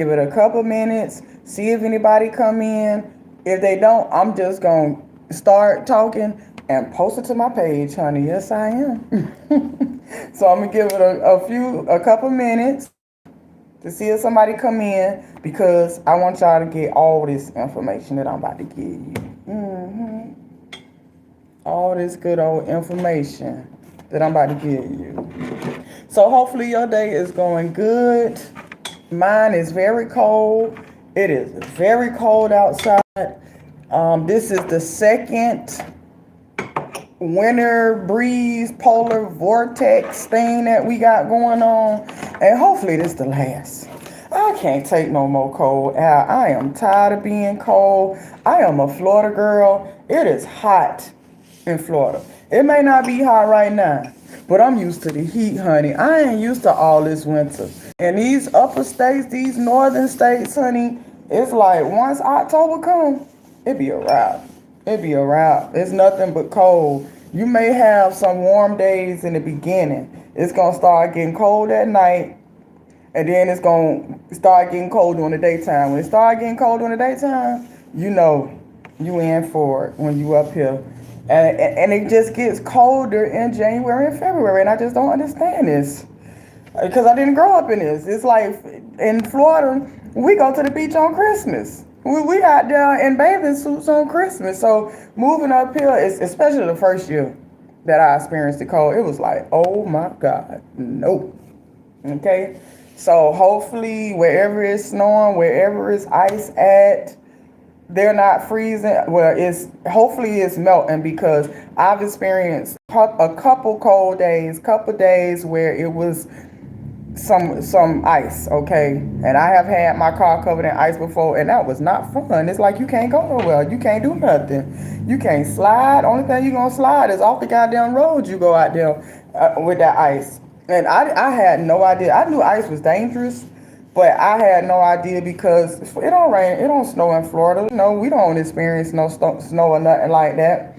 Give it a couple minutes, see if anybody come in. If they don't, I'm just gonna start talking and post it to my page, honey. Yes, I am. So I'm gonna give it a couple minutes to see if somebody come in because I want y'all to get all this information that I'm about to give you. hmm All this good old information that I'm about to give you. So hopefully your day is going good. Mine is very cold. It is very cold outside. This is the second winter breeze polar vortex thing that we got going on, and hopefully this the last. I can't take no more cold out. I am tired of being cold. I am a Florida girl. It is hot in Florida. It may not be hot right now, but I'm used to the heat, honey. I ain't used to all this winter. And these upper states, these northern states, honey, it's like once October come, it be a wrap. It be a wrap. It's nothing but cold. You may have some warm days in the beginning. It's gonna start getting cold at night, and then it's gonna start getting cold during the daytime. When it start getting cold during the daytime, you know you in for it when you up here. And it just gets colder in January and February, and I just don't understand this because I didn't grow up in this. It's like in Florida, we go to the beach on Christmas. We out there in bathing suits on Christmas. So moving up here, especially the first year that I experienced the cold, it was like, oh my God, nope. Okay, so hopefully wherever it's snowing, wherever it's ice at, they're not freezing. Well, it's hopefully it's melting because I've experienced a couple cold days, couple days where it was some ice, okay? And I have had my car covered in ice before, and that was not fun. It's like you can't go nowhere. You can't do nothing. You can't slide. Only thing you gonna slide is off the goddamn road you go out there with that ice. And I had no idea. I knew ice was dangerous, but I had no idea because it don't rain, it don't snow in Florida. No, we don't experience no snow or nothing like that.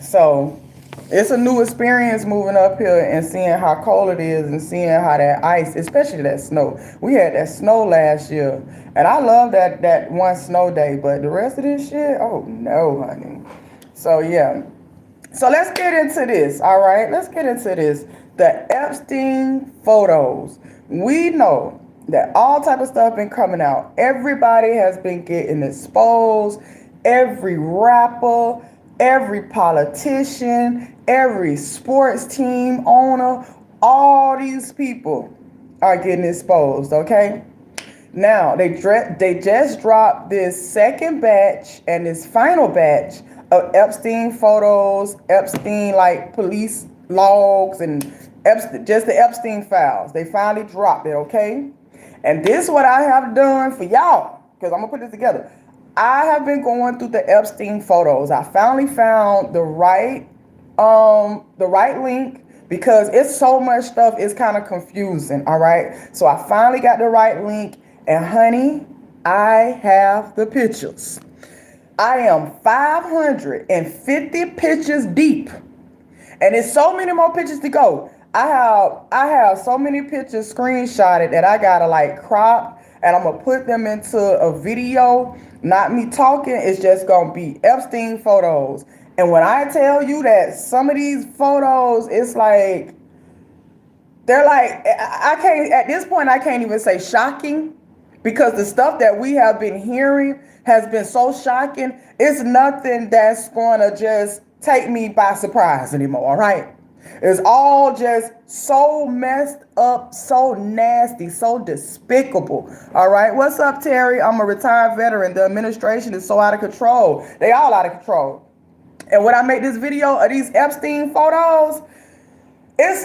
So it's a new experience moving up here and seeing how cold it is and seeing how that ice, especially that snow. We had that snow last year, and I love that one snow day, but the rest of this shit, oh no, honey. So yeah. So let's get into this, all right? Let's get into this. The Epstein photos. We know that all type of stuff been coming out. Everybody has been getting exposed. Every rapper, every politician, every sports team owner, all these people are getting exposed, okay? Now, they just dropped this second batch and this final batch of Epstein photos, Epstein like police logs, and just the Epstein files. They finally dropped it, okay? And this is what I have done for y'all, because I'm gonna put this together. I have been going through the Epstein photos. I finally found the right link because it's so much stuff, it's kind of confusing, all right? So I finally got the right link, and honey, I have the pictures. I am 550 pictures deep, and it's so many more pictures to go. I have so many pictures screenshotted that I gotta like crop, and I'm gonna put them into a video. Not me talking, it's just gonna be Epstein photos. And when I tell you that some of these photos, it's like they're like I can't at this point I can't even say shocking because the stuff that we have been hearing has been so shocking. It's nothing that's going to just take me by surprise anymore, all right? It's all just so messed up, so nasty, so despicable. All right, what's up, Terry? I'm a retired veteran. The administration is so out of control. They all out of control. And when I make this video of these Epstein photos, it's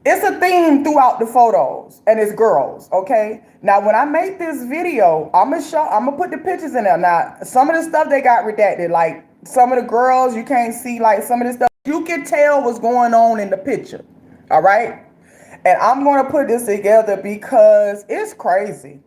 a theme throughout the photos, and it's girls, okay? Now, when I make this video, I'm gonna put the pictures in there. Now, some of the stuff they got redacted, like some of the girls, you can't see like some of the stuff. You can tell what's going on in the picture, all right? And I'm gonna put this together because it's crazy.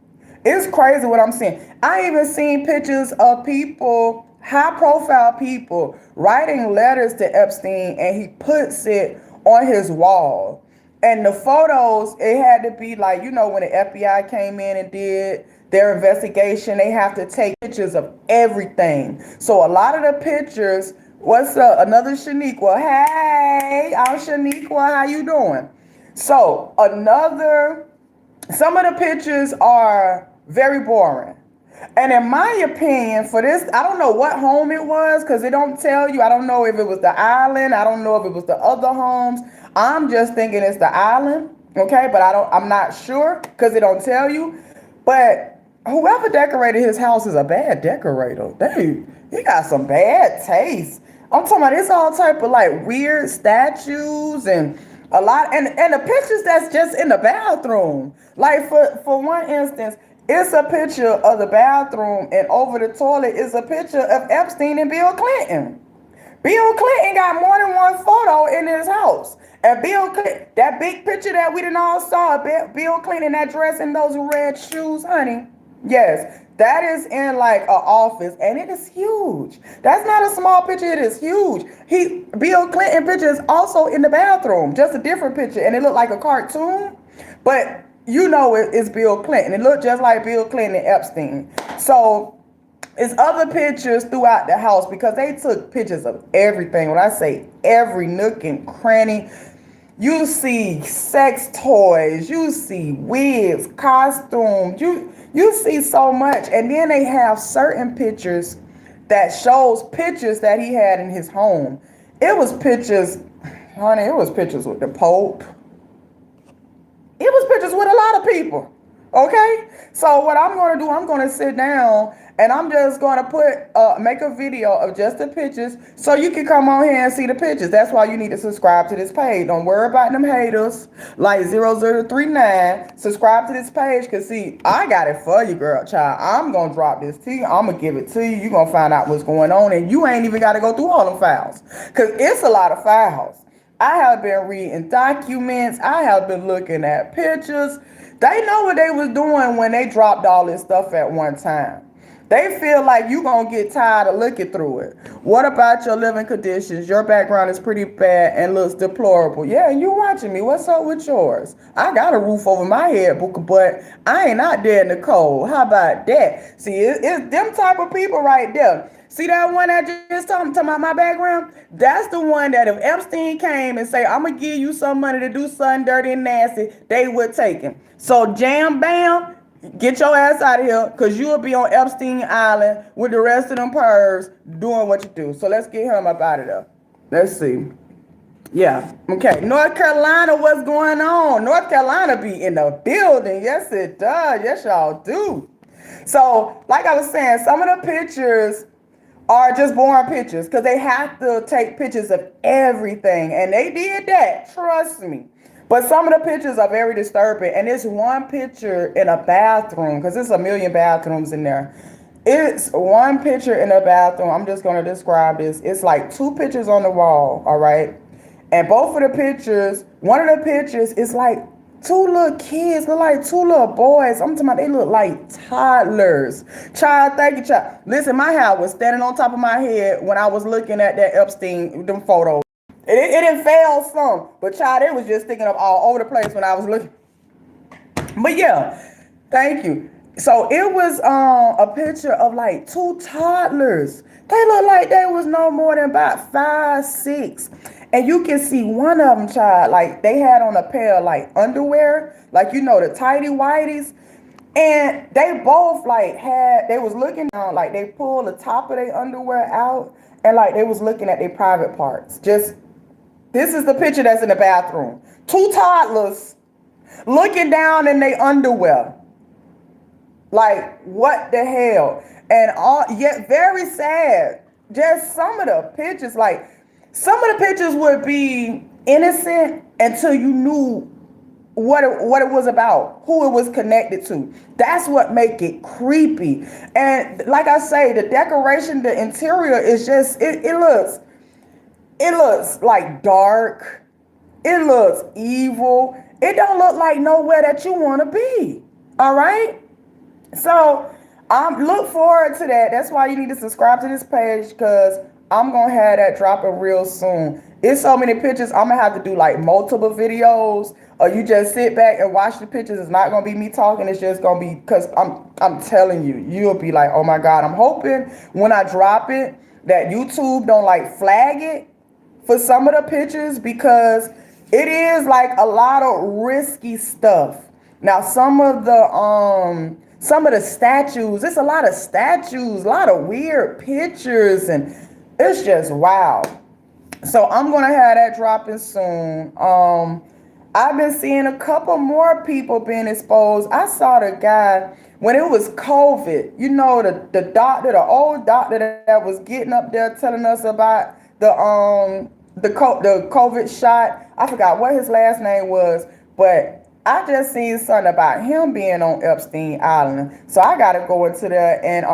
It's crazy what I'm seeing. I even seen pictures of people, high profile people, writing letters to Epstein, and he puts it on his wall. And the photos, it had to be like, when the FBI came in and did their investigation, they have to take pictures of everything. So a lot of the pictures, what's up? Another Shaniqua. Hey, I'm Shaniqua. How you doing? So some of the pictures are very boring. And in my opinion, for this, I don't know what home it was because it don't tell you. I don't know if it was the island. I don't know if it was the other homes. I'm just thinking it's the island, okay? But I'm not sure because it don't tell you. But whoever decorated his house is a bad decorator. He got some bad taste. I'm talking about it's all type of like weird statues and a lot and the pictures that's just in the bathroom. Like for one instance, it's a picture of the bathroom, and over the toilet is a picture of Epstein and Bill Clinton. Bill Clinton got more than one photo in his house. And Bill Clinton, that big picture that we done all saw, Bill Clinton, that dress and those red shoes, honey. Yes, that is in like an office, and it is huge. That's not a small picture, it is huge. Bill Clinton picture is also in the bathroom, just a different picture, and it looked like a cartoon, but it's Bill Clinton. It looked just like Bill Clinton and Epstein. So it's other pictures throughout the house because they took pictures of everything. When I say every nook and cranny, you see sex toys, you see wigs, costumes, you see so much. And then they have certain pictures that shows pictures that he had in his home. It was pictures, honey, it was pictures with the Pope. It was pictures with a lot of people. Okay? So what I'm going to do, I'm going to sit down and I'm just going to make a video of just the pictures so you can come on here and see the pictures. That's why you need to subscribe to this page. Don't worry about them haters like 0039. Subscribe to this page because, see, I got it for you, girl, child. I'm going to drop this to you. I'm going to give it to you. You're going to find out what's going on, and you ain't even got to go through all them files because it's a lot of files. I have been reading documents. I have been looking at pictures. They know what they was doing when they dropped all this stuff at one time. They feel like you going to get tired of looking through it. What about your living conditions? Your background is pretty bad and looks deplorable. Yeah, you watching me. What's up with yours? I got a roof over my head, but I ain't out there in the cold. How about that? See, it's them type of people right there. See that one I just talking about my background? That's the one that if Epstein came and say, I'm going to give you some money to do something dirty and nasty, they would take him. So jam, bam, get your ass out of here because you will be on Epstein Island with the rest of them pervs doing what you do. So let's get him up out of there. Let's see. Yeah. Okay. North Carolina, what's going on? North Carolina be in the building. Yes, it does. Yes, y'all do. So like I was saying, some of the pictures are just boring pictures because they have to take pictures of everything. And they did that. Trust me. But some of the pictures are very disturbing. And it's one picture in a bathroom because there's a million bathrooms in there. It's one picture in a bathroom. I'm just going to describe this. It's like two pictures on the wall, all right? And both of the pictures, one of the pictures is like two little kids, look like two little boys. I'm talking about they look like toddlers. Child, thank you, child. Listen, my hair was standing on top of my head when I was looking at that Epstein, them photos. It didn't fail some, but child, it was just sticking up all over the place when I was looking. But yeah, thank you. So it was a picture of like two toddlers. They look like they was no more than about 5, 6. And you can see one of them, child, like they had on a pair of like underwear, like the tighty whities. And they both they was looking down, like they pulled the top of their underwear out and like they was looking at their private parts. This is the picture that's in the bathroom. Two toddlers looking down in their underwear. Like, what the hell? And yet very sad. Just some of the pictures, like some of the pictures would be innocent until you knew what it was about, who it was connected to. That's what make it creepy. And like I say, the decoration, the interior is just it looks like dark. It looks evil. It don't look like nowhere that you want to be. All right? So look forward to that. That's why you need to subscribe to this page because I'm gonna have that dropping real soon. It's so many pictures. I'm gonna have to do like multiple videos, or you just sit back and watch the pictures. It's not gonna be me talking. It's just gonna be because I'm telling you, you'll be like, oh my god. I'm hoping when I drop it that YouTube don't like flag it for some of the pictures because it is like a lot of risky stuff. Now some of the statues, it's a lot of statues, a lot of weird pictures, and it's just wow. So I'm gonna have that dropping soon. I've been seeing a couple more people being exposed. I saw the guy when it was COVID. You know the doctor, the old doctor that was getting up there telling us about the COVID shot. I forgot what his last name was, but I just seen something about him being on Epstein Island. So I gotta go into there and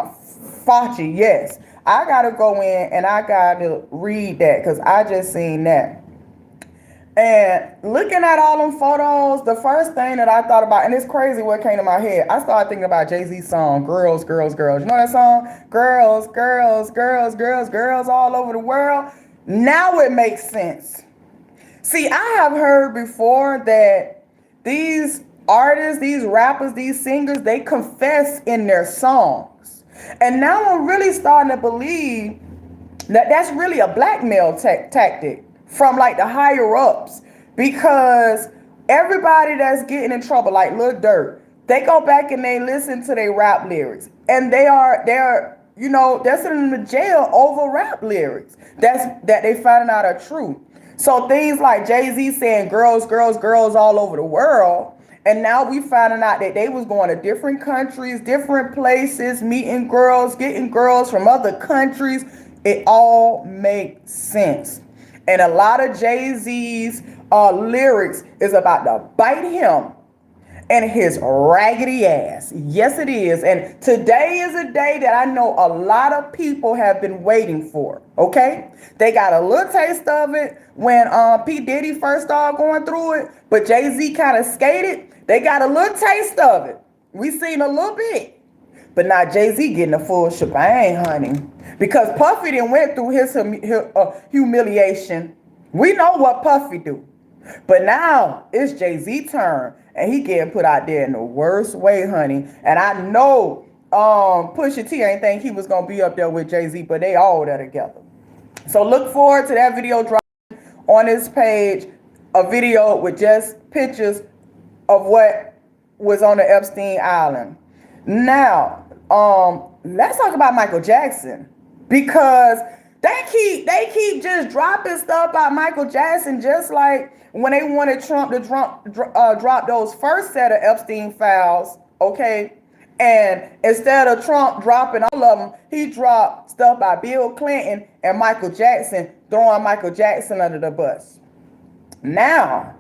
Fauci, yes. I gotta go in and I gotta read that because I just seen that. And looking at all them photos, the first thing that I thought about, and it's crazy what came to my head, I started thinking about Jay-Z's song, Girls, Girls, Girls. You know that song? Girls, girls, girls, girls, girls all over the world. Now it makes sense. See, I have heard before that these artists, these rappers, these singers, they confess in their songs. And now I'm really starting to believe that that's really a blackmail tactic from like the higher ups because everybody that's getting in trouble, like Lil Durk, they go back and they listen to their rap lyrics and they're sending them to jail over rap lyrics that they finding out are true. So things like Jay-Z saying girls, girls, girls all over the world. And now we finding out that they was going to different countries, different places, meeting girls, getting girls from other countries. It all makes sense. And a lot of Jay-Z's lyrics is about to bite him and his raggedy ass. Yes, it is. And today is a day that I know a lot of people have been waiting for. Okay? They got a little taste of it when P. Diddy first started going through it, but Jay-Z kind of skated. They got a little taste of it. We seen a little bit. But now Jay-Z getting a full shebang, honey. Because Puffy done went through his humiliation. We know what Puffy do. But now it's Jay-Z turn. And he getting put out there in the worst way, honey. And I know Pusha T ain't think he was going to be up there with Jay-Z, but they all there together. So look forward to that video dropping on this page. A video with just pictures of what was on the Epstein Island. Now, let's talk about Michael Jackson because they keep just dropping stuff about Michael Jackson, just like when they wanted Trump to drop those first set of Epstein files, okay? And instead of Trump dropping all of them, he dropped stuff by Bill Clinton and Michael Jackson, throwing Michael Jackson under the bus. Now,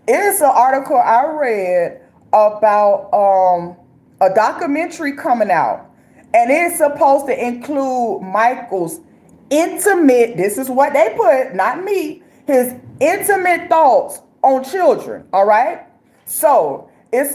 it's an article I read about a documentary coming out, and it's supposed to include Michael's intimate, this is what they put, not me, his intimate thoughts on children, all right? So it's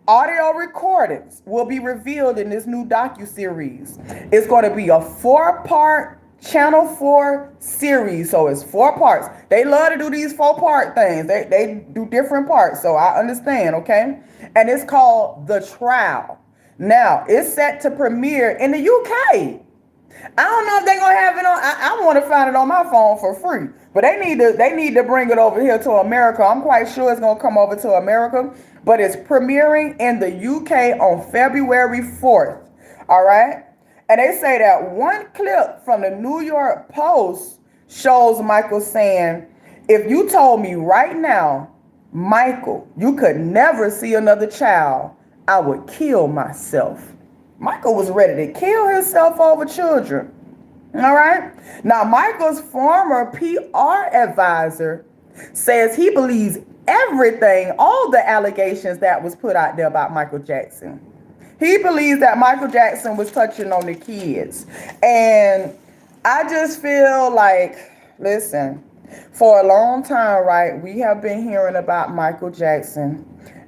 audio recordings will be revealed in this new docuseries. It's going to be a 4-part Channel 4 series, so it's 4 parts. They love to do these 4-part things. They do different parts, so I understand, okay? And it's called The Trial. Now, it's set to premiere in the UK. I don't know if they're gonna have it on. I want to find it on my phone for free, but they need to bring it over here to America. I'm quite sure it's gonna come over to America, but it's premiering in the UK on February 4th. All right, and they say that one clip from the New York Post shows Michael saying, "If you told me right now, Michael, you could never see another child, I would kill myself." Michael was ready to kill himself over children. All right. Now, Michael's former PR advisor says he believes everything, all the allegations that was put out there about Michael Jackson. He believes that Michael Jackson was touching on the kids. And I just feel like, listen, for a long time, right, we have been hearing about Michael Jackson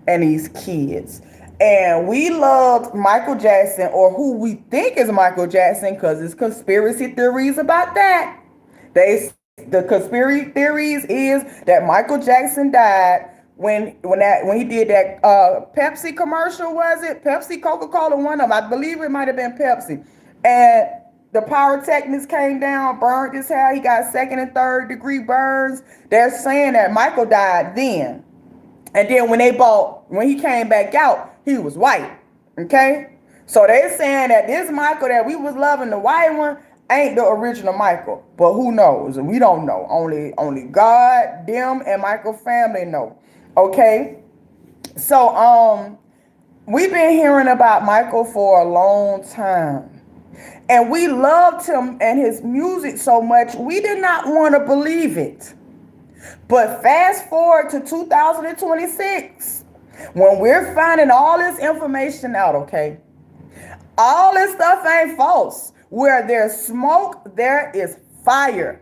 and these kids. And we loved Michael Jackson, or who we think is Michael Jackson, because it's conspiracy theories about that. The conspiracy theories is that Michael Jackson died when he did that Pepsi commercial. Was it Pepsi, Coca-Cola? One of them, I believe it might have been Pepsi. And the pyrotechnics came down, burned his hair. He got second and third degree burns. They're saying that Michael died then. And then when he came back out, he was white. Okay? So they're saying that this Michael that we was loving, the white one, ain't the original Michael. But who knows? We don't know. Only God, them, and Michael family know. Okay? So we've been hearing about Michael for a long time. And we loved him and his music so much, we did not want to believe it. But fast forward to 2026, when we're finding all this information out, okay? All this stuff ain't false. Where there's smoke, there is fire.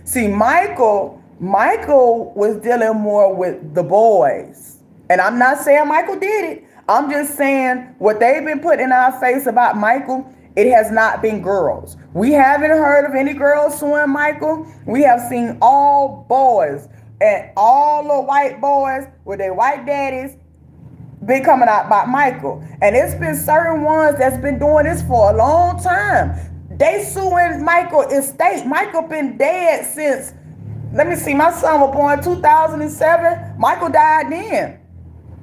See, Michael was dealing more with the boys. And I'm not saying Michael did it. I'm just saying what they've been putting in our face about Michael, it has not been girls. We haven't heard of any girls suing Michael. We have seen all boys and all the white boys with their white daddies been coming out about Michael. And it's been certain ones that's been doing this for a long time. They suing Michael estate. Michael been dead since, let me see, my son was born in 2007. Michael died then.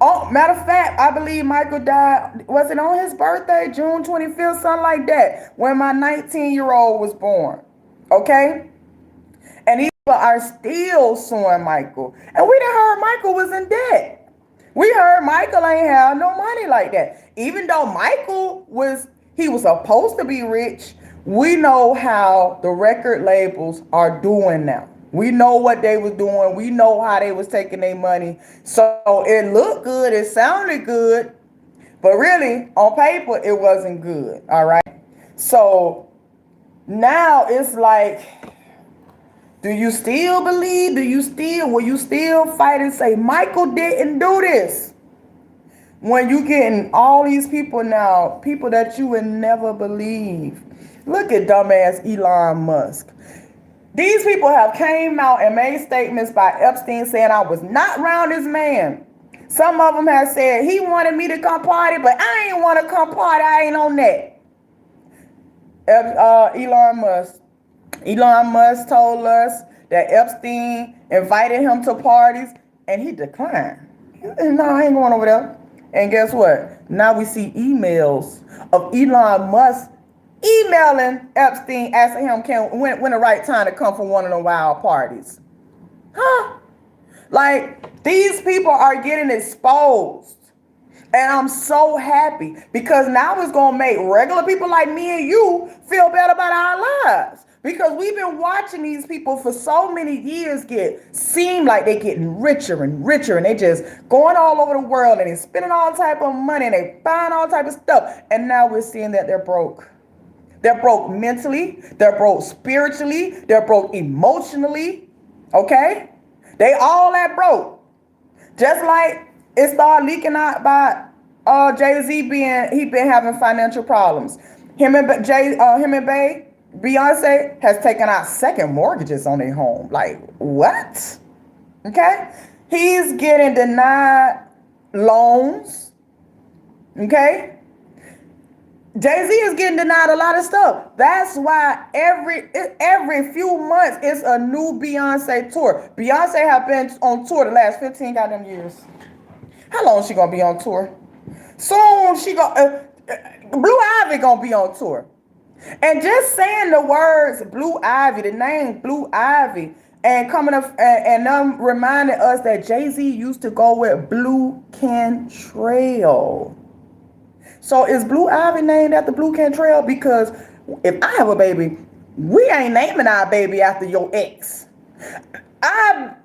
Oh, matter of fact, I believe Michael died, was it on his birthday, June 25th, something like that, when my 19-year-old was born. Okay? And these people are still suing Michael. And we done heard Michael was in debt. We heard Michael ain't have no money like that. Even though Michael was supposed to be rich, we know how the record labels are doing now. We know what they was doing. We know how they was taking their money. So it looked good. It sounded good. But really, on paper, it wasn't good. All right. So now it's like, do you still believe? Will you still fight and say, Michael didn't do this? When you getting all these people now, people that you would never believe. Look at dumbass Elon Musk. These people have came out and made statements by Epstein saying I was not around this man. Some of them have said he wanted me to come party, but I ain't want to come party. I ain't on that. Elon Musk told us that Epstein invited him to parties and he declined. No, I ain't going over there. And guess what? Now we see emails of Elon Musk emailing Epstein, asking him when the right time to come for one of the wild parties. Huh? Like, these people are getting exposed. And I'm so happy because now it's going to make regular people like me and you feel better about our lives. Because we've been watching these people for so many years seem like they're getting richer and richer, and they just going all over the world and they're spending all type of money and they buying all type of stuff. And now we're seeing that they're broke. They're broke mentally. They're broke spiritually. They're broke emotionally. Okay? They all that broke. Just like it started leaking out by Jay-Z been having financial problems. Him and Beyonce has taken out second mortgages on their home. Like, what? Okay? He's getting denied loans. Okay? Jay-Z is getting denied a lot of stuff. That's why every few months it's a new Beyonce tour. Beyonce have been on tour the last 15 goddamn years. How long is she gonna be on tour? Soon Blue Ivy gonna be on tour. And just saying the words Blue Ivy, the name Blue Ivy, and coming up and them reminding us that Jay-Z used to go with Blue Cantrell. So is Blue Ivy named after Blue Cantrell? Because if I have a baby, we ain't naming our baby after your ex. Our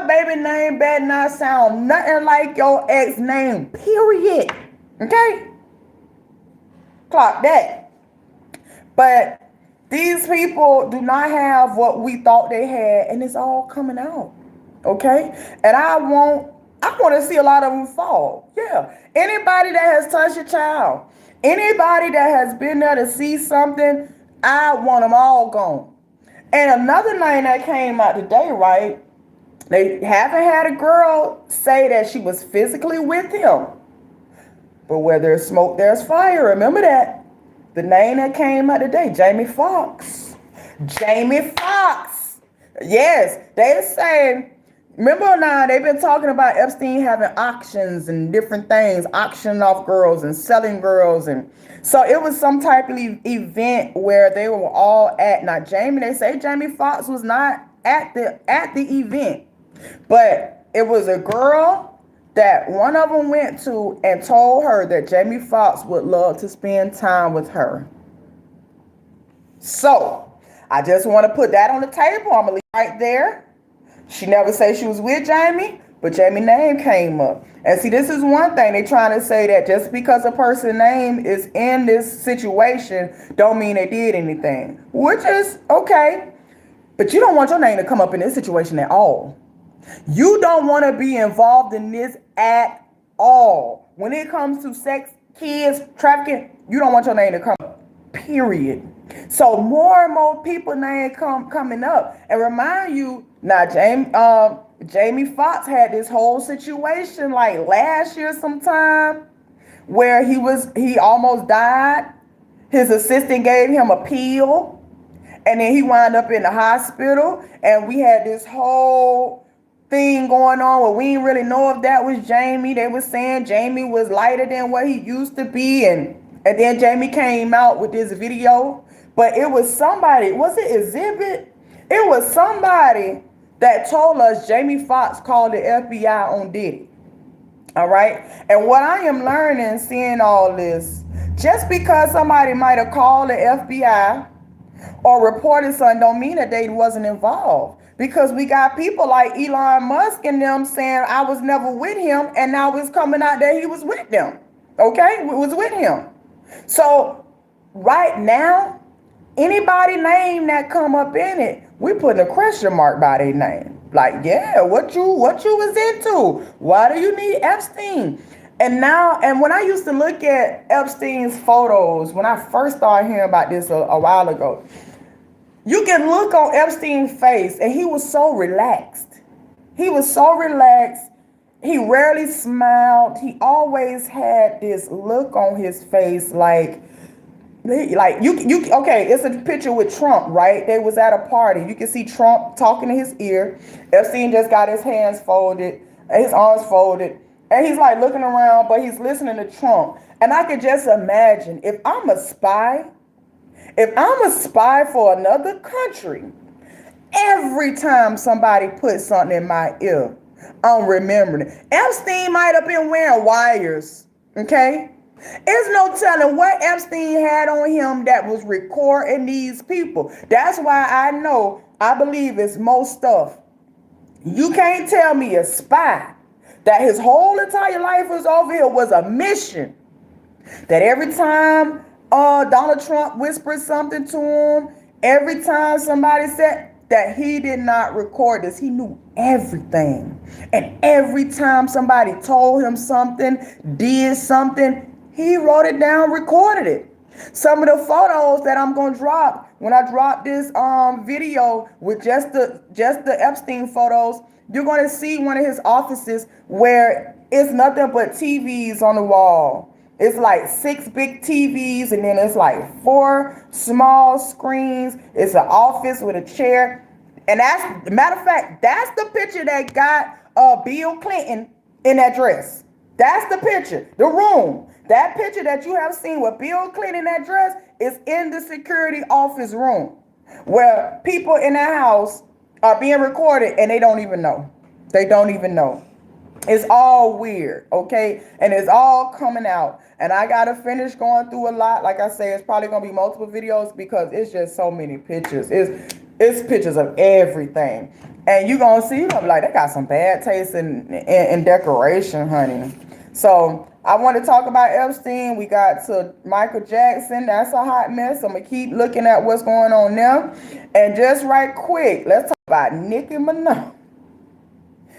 baby name better not sound nothing like your ex name, period. Okay? Clock that. But these people do not have what we thought they had, and it's all coming out. Okay? And I want I want to see a lot of them fall. Yeah. Anybody that has touched a child, anybody that has been there to see something, I want them all gone. And another name that came out today, right? They haven't had a girl say that she was physically with him. But where there's smoke, there's fire. Remember that. The name that came out today, Jamie Foxx. Jamie Foxx. Yes, they're saying, remember now, they've been talking about Epstein having auctions and different things, auctioning off girls and selling girls. And so it was some type of event where they were all at. Now, they say Jamie Foxx was not at the event, but it was a girl that one of them went to and told her that Jamie Foxx would love to spend time with her. So, I just want to put that on the table. I'm going to leave it right there. She never said she was with Jamie, but Jamie's name came up. And see, this is one thing. They're trying to say that just because a person's name is in this situation don't mean they did anything, which is okay. But you don't want your name to come up in this situation at all. You don't want to be involved in this at all. When it comes to sex, kids, trafficking, you don't want your name to come up, period. So more and more people name coming up. And remind you, now Jamie Foxx had this whole situation like last year sometime where he almost died. His assistant gave him a pill, and then he wound up in the hospital, and we had this whole thing going on where we didn't really know if that was Jamie. They were saying Jamie was lighter than what he used to be, and then Jamie came out with this video. But it was somebody, was it Exhibit? It was somebody that told us Jamie Foxx called the FBI on Diddy. All right? And what I am learning, seeing all this, just because somebody might have called the FBI or reported something don't mean that they wasn't involved. Because we got people like Elon Musk and them saying I was never with him, and now it's coming out that he was with them. Okay? It was with him. So right now, anybody name that come up in it, we putting a question mark by their name. Like, yeah, what you was into? Why do you need Epstein? And when I used to look at Epstein's photos, when I first started hearing about this a while ago, you can look on Epstein's face, and he was so relaxed. He was so relaxed. He rarely smiled. He always had this look on his face like you okay, it's a picture with Trump, right? They was at a party. You can see Trump talking in his ear. Epstein just got his hands folded, his arms folded, and he's like looking around, but he's listening to Trump. And I could just imagine if I'm a spy for another country, every time somebody puts something in my ear, I'm remembering it. Epstein might have been wearing wires, okay? There's no telling what Epstein had on him that was recording these people. That's why I believe it's most stuff. You can't tell me a spy that his whole entire life was over here was a mission. That every time Donald Trump whispered something to him, every time somebody said that he did not record this, he knew everything. And every time somebody told him something, did something, he wrote it down, recorded it. Some of the photos that I'm gonna drop when I drop this video with just the Epstein photos, you're gonna see one of his offices where it's nothing but TVs on the wall. It's like 6 big TVs, and then it's like 4 small screens. It's an office with a chair. And that's, matter of fact, that's the picture that got Bill Clinton in that dress. That's the picture, the room. That picture that you have seen with Bill Clinton in that dress is in the security office room, where people in that house are being recorded and they don't even know. They don't even know. It's all weird, okay? And it's all coming out. And I got to finish going through a lot. Like I say, it's probably going to be multiple videos because it's just so many pictures. It's pictures of everything. And you're going to see, you're going to be like, they got some bad taste in decoration, honey. So I want to talk about Epstein. We got to Michael Jackson. That's a hot mess. I'm going to keep looking at what's going on now. And just right quick, let's talk about Nicki Minaj.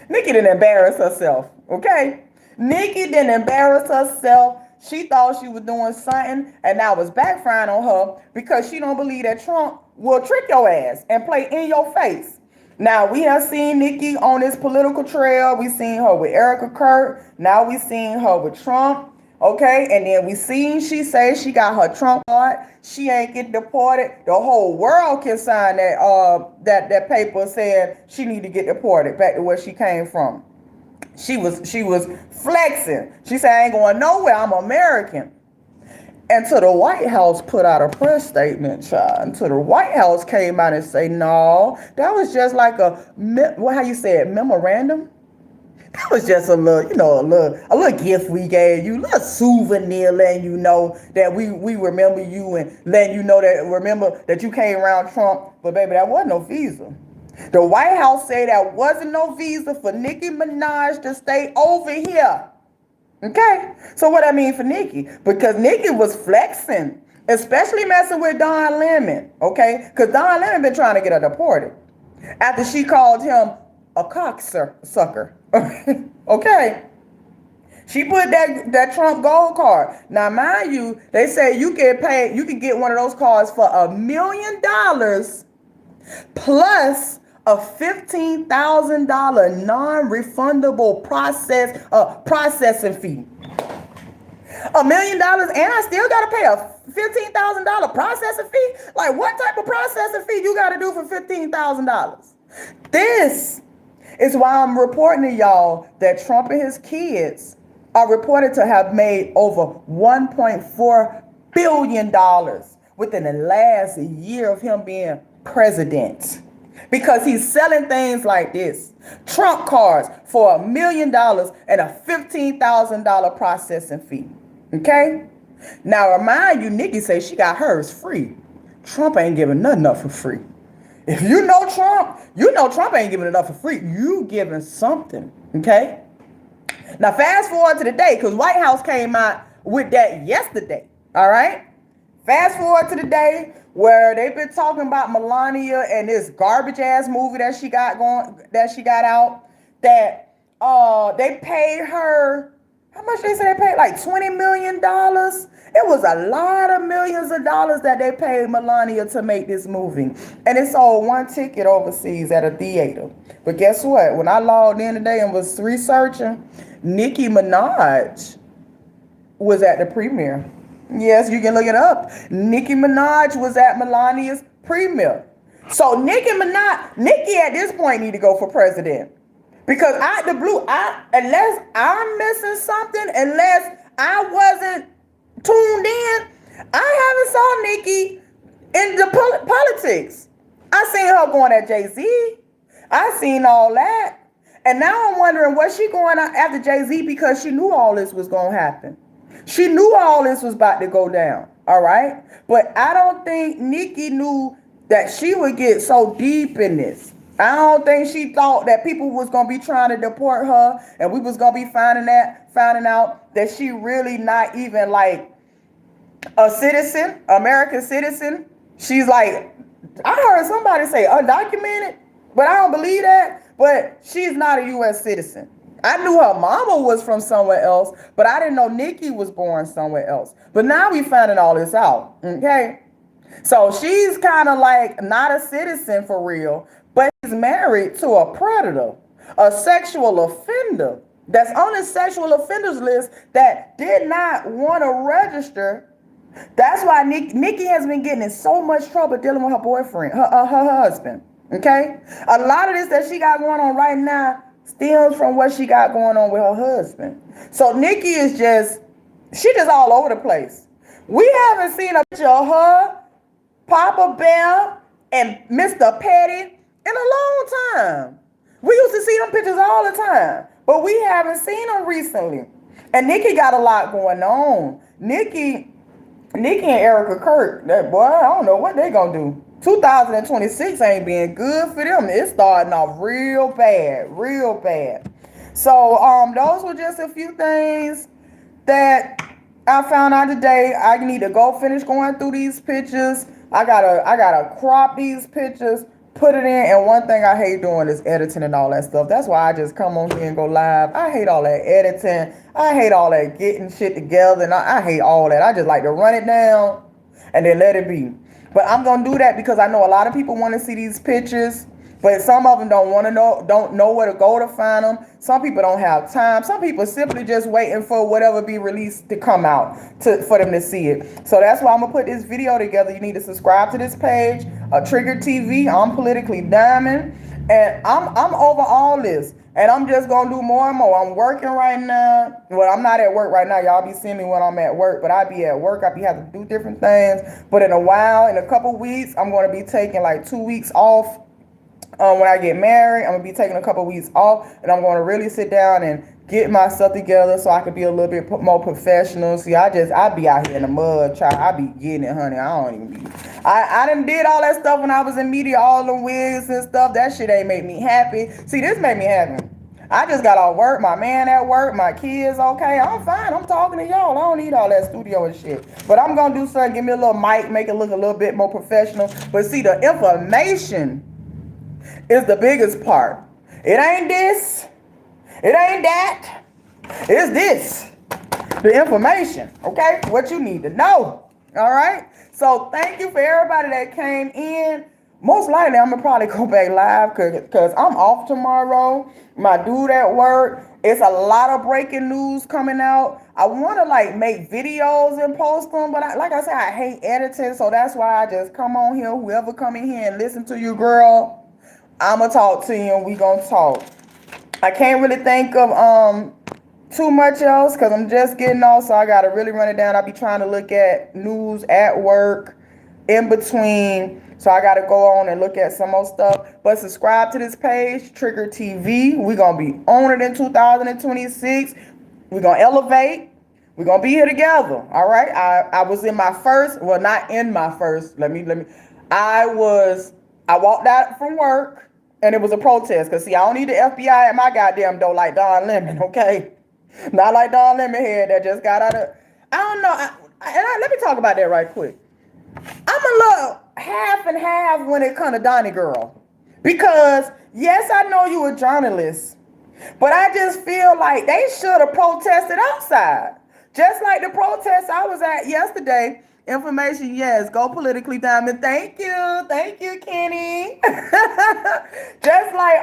Nicki didn't embarrass herself, okay? Nicki didn't embarrass herself. She thought she was doing something, and that was backfiring on her because she don't believe that Trump will trick your ass and play in your face. Now, we have seen Nicki on this political trail. We seen her with Erica Kurt. Now we seen her with Trump. Okay, and then we seen she say she got her Trump card. She ain't get deported. The whole world can sign that paper saying she need to get deported back to where she came from. She was flexing. She said, I ain't going nowhere. I'm American. And to the White House put out a press statement, child. And to the White House came out and say, no, that was just like how you say it, memorandum? That was just a little, a little gift we gave you, a little souvenir letting you know that we remember you and letting you know that, remember that you came around Trump. But baby, that wasn't no visa. The White House said that wasn't no visa for Nicki Minaj to stay over here. Okay? So what I mean for Nicki? Because Nicki was flexing, especially messing with Don Lemon. Okay? Because Don Lemon been trying to get her deported after she called him a cocksucker. Okay? She put that Trump gold card. Now, mind you, they say you can get one of those cards for $1 million plus a $15,000 non-refundable processing fee. $1 million, and I still gotta pay a $15,000 processing fee? Like, what type of processing fee you gotta do for $15,000? This is why I'm reporting to y'all that Trump and his kids are reported to have made over $1.4 billion within the last year of him being president. Because he's selling things like this. Trump cards for $1 million and a $15,000 processing fee. Okay? Now, remind you, Nicki says she got hers free. Trump ain't giving nothing up for free. If you know Trump ain't giving it up for free. You giving something. Okay? Now, fast forward to the day, because White House came out with that yesterday. All right? Fast forward to the day where they've been talking about Melania and this garbage ass movie that she got out, that they paid her, how much they said they paid? Like $20 million. It was a lot of millions of dollars that they paid Melania to make this movie. And it sold one ticket overseas at a theater. But guess what? When I logged in today and was researching, Nicki Minaj was at the premiere. Yes, you can look it up. Nicki Minaj was at Melania's premiere. So Nicki at this point need to go for president. Because unless I'm missing something, unless I wasn't tuned in, I haven't saw Nicki in the politics. I seen her going at Jay-Z. I seen all that. And now I'm wondering, was she going after Jay-Z because she knew all this was going to happen? She knew all this was about to go down, all right? But I don't think Nicki knew that she would get so deep in this. I don't think she thought that people was going to be trying to deport her and we was going to be finding out that she really not even like a citizen, American citizen. She's like, I heard somebody say undocumented, but I don't believe that. But she's not a U.S. citizen. I knew her mama was from somewhere else, but I didn't know Nicki was born somewhere else. But now we finding all this out, okay? So she's kind of like not a citizen for real, but she's married to a predator, a sexual offender that's on the sexual offenders list that did not want to register. That's why Nicki has been getting in so much trouble dealing with her boyfriend, her husband, okay? A lot of this that she got going on right now stems from what she got going on with her husband. So Nicki is she just all over the place. We haven't seen a picture of her, Papa Bear, and Mr. Petty in a long time. We used to see them pictures all the time, but we haven't seen them recently. And Nicki got a lot going on. Nicki and Erica Kurt, that boy, I don't know what they gonna do. 2026 ain't being good for them. It's starting off real bad. So those were just a few things that I found out today. I need to go finish going through these pictures. I gotta crop these pictures, put it in. And one thing I hate doing is editing and all that stuff. That's why I just come on here and go live. I hate all that editing. I hate all that getting shit together. And I hate all that. I just like to run it down and then let it be. But I'm gonna do that because I know a lot of people want to see these pictures, but some of them don't know where to go to find them. Some people don't have time. Some people simply just waiting for whatever be released to come out for them to see it. So that's why I'm gonna put this video together. You need to subscribe to this page, Trigger TV. I'm Politically Diamond, and I'm over all this. And I'm just gonna do more and more. I'm working right now. Well, I'm not at work right now. Y'all be seeing me when I'm at work, but I be at work. I be having to do different things. But in a couple weeks, I'm gonna be taking like 2 weeks off. When I get married, I'm gonna be taking a couple weeks off, and I'm gonna really sit down and get my stuff together so I can be a little bit more professional. See, I be out here in the mud, I be getting it, honey. I don't even be. I done did all that stuff when I was in media, all the wigs and stuff. That shit ain't make me happy. See, this made me happy. I just got off work, my man at work, my kids okay. I'm fine. I'm talking to y'all. I don't need all that studio and shit. But I'm gonna do something, give me a little mic, make it look a little bit more professional. But see, the information is the biggest part. It ain't this. It ain't that. It's this. The information, okay? What you need to know. All right? So thank you for everybody that came in. Most likely, I'm going to probably go back live because I'm off tomorrow. My dude at work. It's a lot of breaking news coming out. I want to like make videos and post them, but like I said, I hate editing. So that's why I just come on here. Whoever come in here and listen to you, girl, I'm going to talk to you and we going to talk. I can't really think of too much else because I'm just getting off, so I got to really run it down. I'll be trying to look at news at work in between, so I got to go on and look at some more stuff. But subscribe to this page, Trigger TV. We're going to be on it in 2026. We're going to elevate. We're going to be here together, all right? I was in my first, well, not in my first, I walked out from work. And it was a protest. Because, see, I don't need the FBI at my goddamn door like Don Lemon, okay? Not like Don Lemon here that just got out of... I don't know. Let me talk about that right quick. I'm a little half and half when it comes to Donnie Girl. Because, yes, I know you a journalist. But I just feel like they should have protested outside. Just like the protest I was at yesterday. Information, yes. Go Politically Diamond. Thank you, Kenny. Just like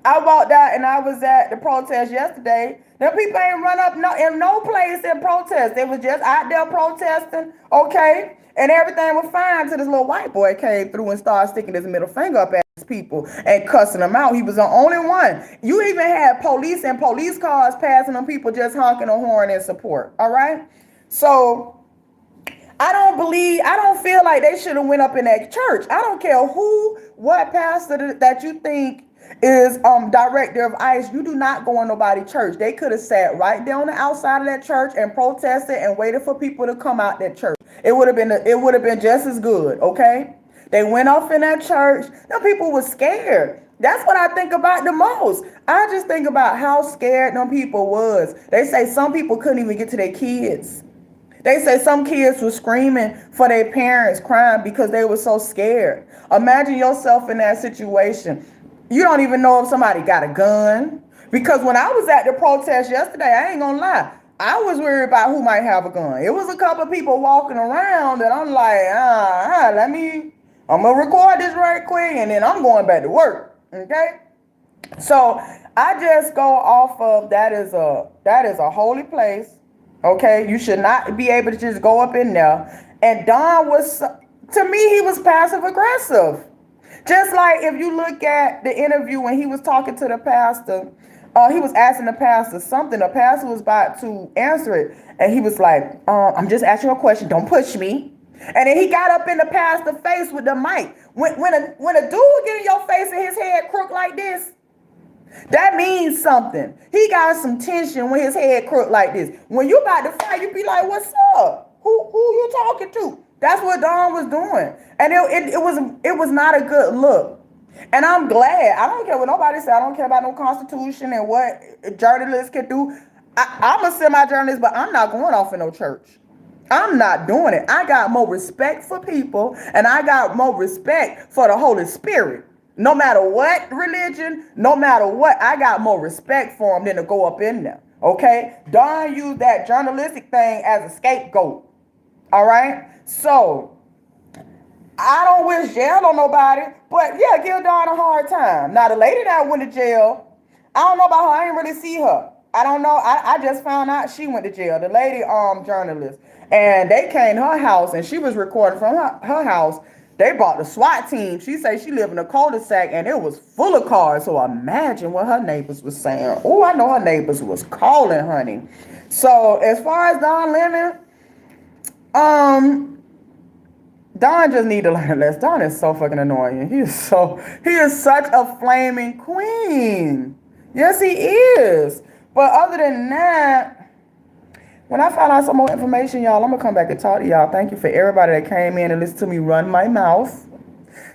I walked out and I was at the protest yesterday. Them people ain't run up in no place in protest. They was just out there protesting, okay? And everything was fine till this little white boy came through and started sticking his middle finger up at his people and cussing them out. He was the only one. You even had police and police cars passing them people just honking a horn in support, all right? So I don't feel like they should have went up in that church. I don't care what pastor that you think is director of ICE. You do not go in nobody's church. They could have sat right there on the outside of that church and protested and waited for people to come out that church. It would have been just as good, okay? They went off in that church. The people were scared. That's what I think about the most. I just think about how scared them people was. They say some people couldn't even get to their kids. They say some kids were screaming for their parents, crying because they were so scared. Imagine yourself in that situation. You don't even know if somebody got a gun. Because when I was at the protest yesterday, I ain't gonna lie, I was worried about who might have a gun. It was a couple of people walking around that I'm like, I'm gonna record this right quick and then I'm going back to work, okay? So I just go off of that is a holy place. Okay, you should not be able to just go up in there. And Don was, to me, he was passive aggressive. Just like if you look at the interview when he was talking to the pastor, he was asking the pastor something. The pastor was about to answer it. And he was like, I'm just asking you a question. Don't push me. And then he got up in the pastor's face with the mic. When a dude would get in your face and his head crooked like this, that means something. He got some tension when his head crooked like this. When you about to fight, you be like, what's up? Who you talking to? That's what Don was doing. And it was not a good look. And I'm glad. I don't care what nobody said. I don't care about no constitution and what journalists can do. I'm a semi-journalist, but I'm not going off in no church. I'm not doing it. I got more respect for people and I got more respect for the Holy Spirit. No matter what religion, no matter what, I got more respect for them than to go up in there. Okay? Don used that journalistic thing as a scapegoat. All right? So, I don't wish jail on nobody, but yeah, give Dawn a hard time. Now, the lady that went to jail, I don't know about her. I didn't really see her. I don't know. I just found out she went to jail. The lady, journalist, and they came to her house, and she was recording from her house. They brought the SWAT team. She said she lived in a cul-de-sac, and it was full of cars. So imagine what her neighbors was saying. Oh, I know her neighbors was calling, honey. So as far as Don Lemon, Don just need to learn less. Don is so fucking annoying. He is such a flaming queen. Yes, he is. But other than that, when I find out some more information, y'all, I'm gonna come back and talk to y'all. Thank you for everybody that came in and listened to me run my mouth.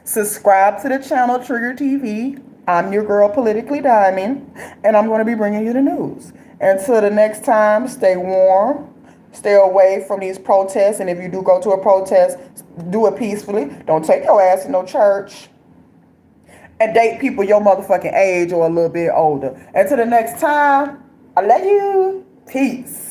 Subscribe to the channel Trigger TV. I'm your girl, Politically Diamond, and I'm gonna be bringing you the news. Until the next time, stay warm. Stay away from these protests, and if you do go to a protest, do it peacefully. Don't take your ass to no church. And date people your motherfucking age or a little bit older. Until the next time, I love you. Peace.